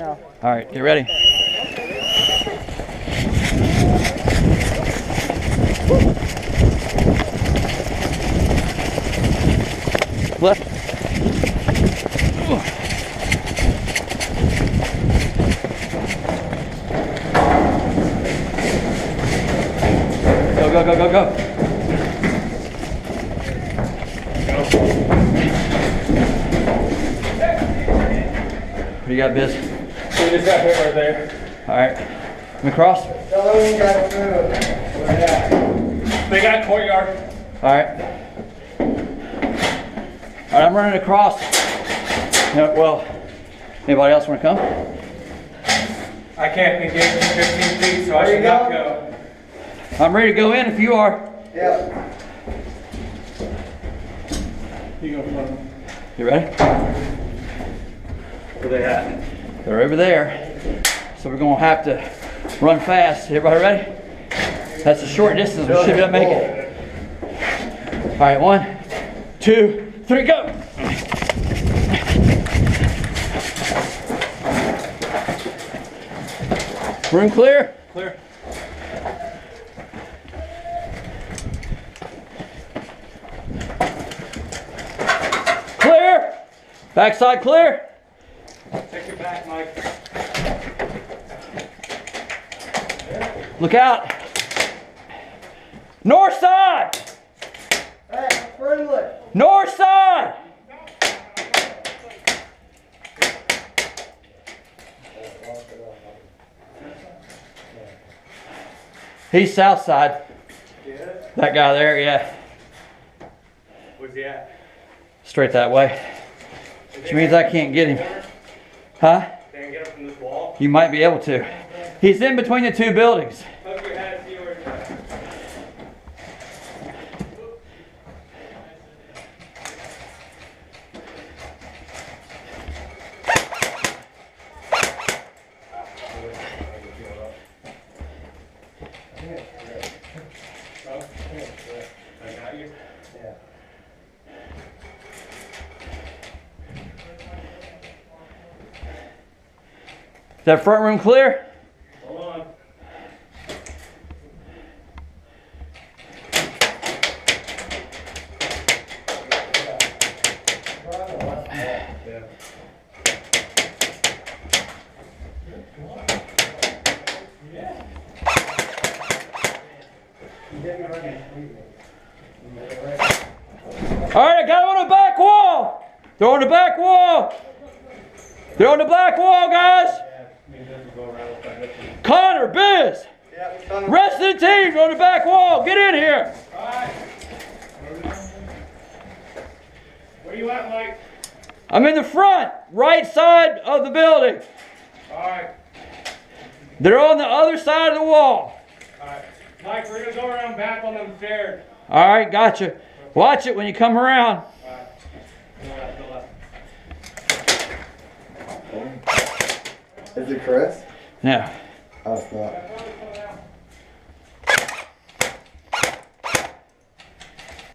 now. All right, get ready. Left. Go, go, go, go, go. What do you got, Biz? We just got hit right there. All right. Let me cross. They got courtyard. All right. All right, I'm running across. Yeah, well, anybody else want to come? I can't engage in 15 feet, so I should not go. I'm ready to go in if you are. Yeah. You go front. You ready? Where they at? They're over there. So we're going to have to run fast. Everybody ready? That's a short distance. We should be able to make it. All right, 1, 2, 3, go. Room clear? Clear. Clear. Backside clear. Take it back, Mike. Look out. North side. Hey, friendly. North side. He's south side. Yeah. That guy there, yeah. Where's he at? Straight that way. Which means I can't get him. Huh? Can't get him from this wall. You might be able to. He's in between the two buildings. Poke your head, see where he's at. I got you. Yeah. Is that front room clear? Hold on. Yeah. All right, I got him on the back wall. They're on the back wall. They're on the back wall, guys. Connor, Biz. Yeah. Rest of the team's on the back wall. Get in here. Alright. Where you at, Mike? I'm in the front, right side of the building. Alright. They're on the other side of the wall. Alright. Mike, we're gonna go around back on them stairs. All right, gotcha. Watch it when you come around. Alright. Go left. Is it Chris? Yeah. Oh, it's not.